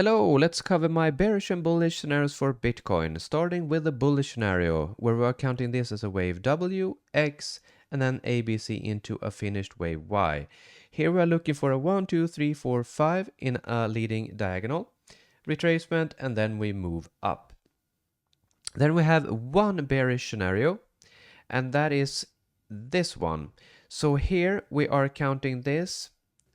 Hello, let's cover my bearish and bullish scenarios for Bitcoin, starting with the bullish scenario, where we're counting this as a wave W, X, and then ABC into a finished wave Y. Here we are looking for a 1, 2, 3, 4, 5 in a leading diagonal, retracement, and then we move up. Then we have one bearish scenario, and that is this one. So here we are counting this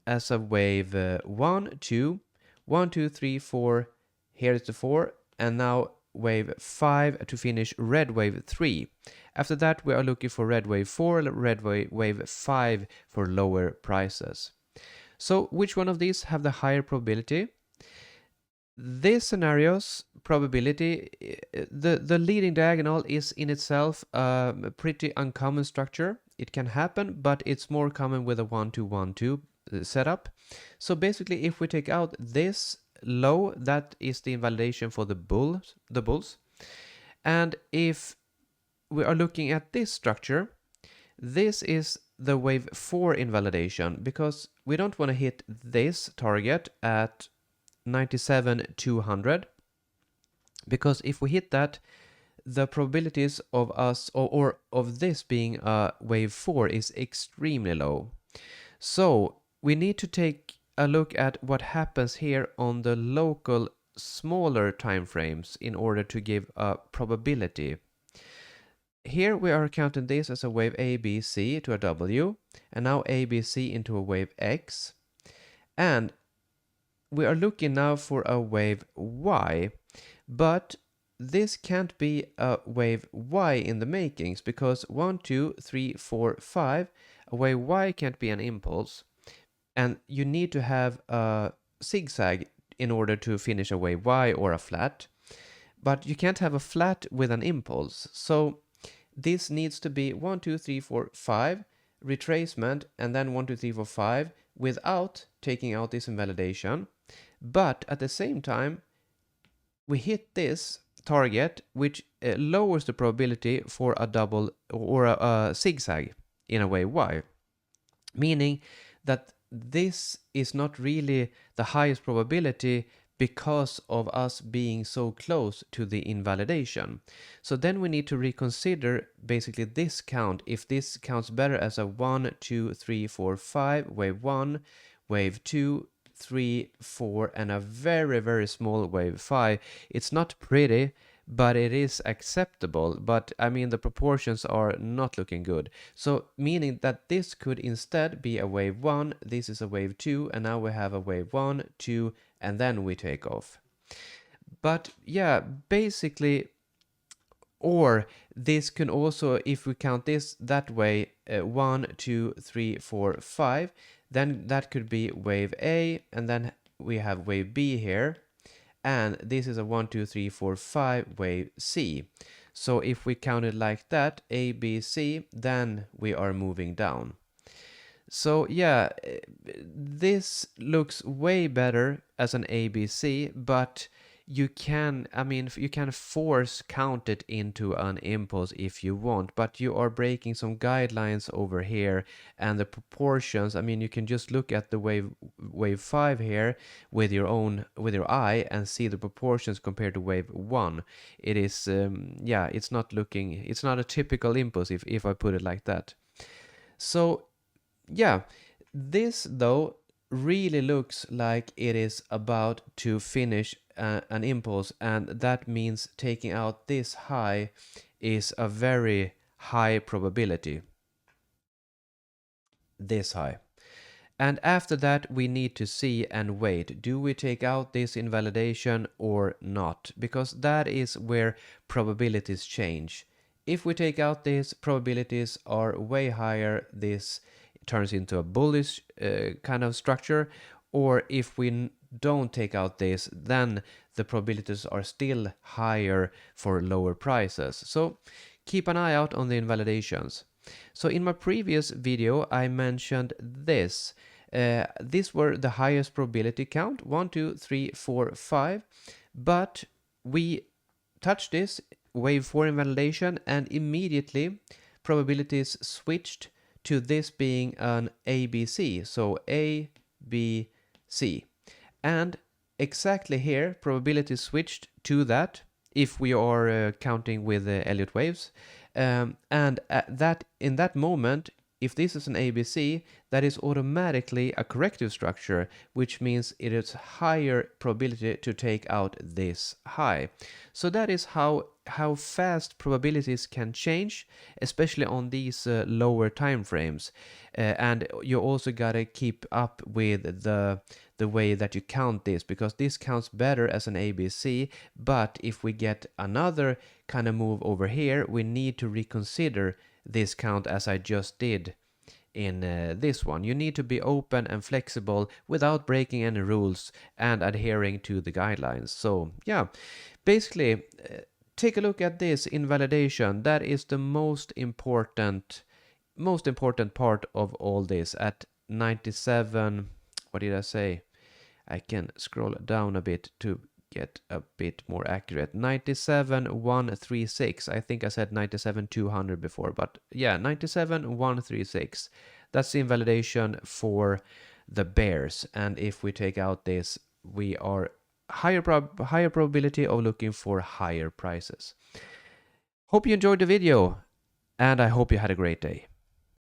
as a wave 1, 2, 1, 2, 3, 4, here is the 4, and now wave 5 to finish red wave 3. After that we are looking for red wave 4, red wave 5 for lower prices. So which one of these have the higher probability? This scenario's probability, the leading diagonal is in itself a pretty uncommon structure. It can happen, but it's more common with a 1, 2, 1, 2 setup. So basically, if we take out this low, that is the invalidation for the bulls. And if we are looking at this structure, this is the wave 4 invalidation, because we don't want to hit this target at 97,200, because if we hit that, the probabilities of us or of this being a wave 4 is extremely low. So we need to take a look at what happens here on the local smaller time frames in order to give a probability. Here we are counting this as a wave ABC to a W, and now ABC into a wave X, and we are looking now for a wave Y, but this can't be a wave Y in the makings, because 1, 2, 3, 4, 5, a wave Y can't be an impulse, and you need to have a zigzag in order to finish a wave Y or a flat, but you can't have a flat with an impulse. So this needs to be 1, 2, 3, 4, 5, retracement, and then 1, 2, 3, 4, 5 without taking out this invalidation. But at the same time, we hit this target, which lowers the probability for a double or a zigzag in a wave Y, meaning that this is not really the highest probability because of us being so close to the invalidation. So then we need to reconsider basically this count, if this counts better as a 1, 2, 3, 4, 5, wave 1, wave 2, 3, 4, and a very, very small wave 5. It's not pretty, but it is acceptable. But I mean, the proportions are not looking good. So meaning that this could instead be a wave 1, this is a wave 2, and now we have a wave 1, 2, and then we take off. But yeah, basically, or this can also, if we count this that way, 1, 2, 3, 4, 5, then that could be wave A, and then we have wave B here, and this is a 1, 2, 3, 4, 5 wave C. So if we count it like that, A, B, C, then we are moving down. So yeah, this looks way better as an ABC, but you can, you can force count it into an impulse if you want, but you are breaking some guidelines over here, and the proportions, you can just look at the wave 5 here with your eye and see the proportions compared to wave 1. It is it's not a typical impulse if I put it like that. So yeah, this though really looks like it is about to finish an impulse, and that means taking out this high is a very high probability. This high. And after that we need to see and wait. Do we take out this invalidation or not? Because that is where probabilities change. If we take out this, probabilities are way higher. This turns into a bullish kind of structure, or if we don't take out this, then the probabilities are still higher for lower prices. So keep an eye out on the invalidations. So in my previous video I mentioned this. These were the highest probability count, 1, 2, 3, 4, 5, but we touched this wave 4 invalidation and immediately probabilities switched to this being an ABC, so A, B, C. And exactly here, probability switched to that if we are counting with Elliott waves. And in that moment, if this is an ABC, that is automatically a corrective structure, which means it is higher probability to take out this high. So that is how fast probabilities can change, especially on these lower time frames. And you also gotta keep up with the way that you count this, because this counts better as an ABC, but if we get another kind of move over here, we need to reconsider this count as I just did in this one. You need to be open and flexible without breaking any rules and adhering to the guidelines. So yeah, basically take a look at this invalidation. That is the most important part of all this at 97. What did I say? I can scroll down a bit to get a bit more accurate. 97,136. I think I said 97,200 before, but yeah, 97,136. That's the invalidation for the bears. And if we take out this, we are higher probability of looking for higher prices. Hope you enjoyed the video, and I hope you had a great day.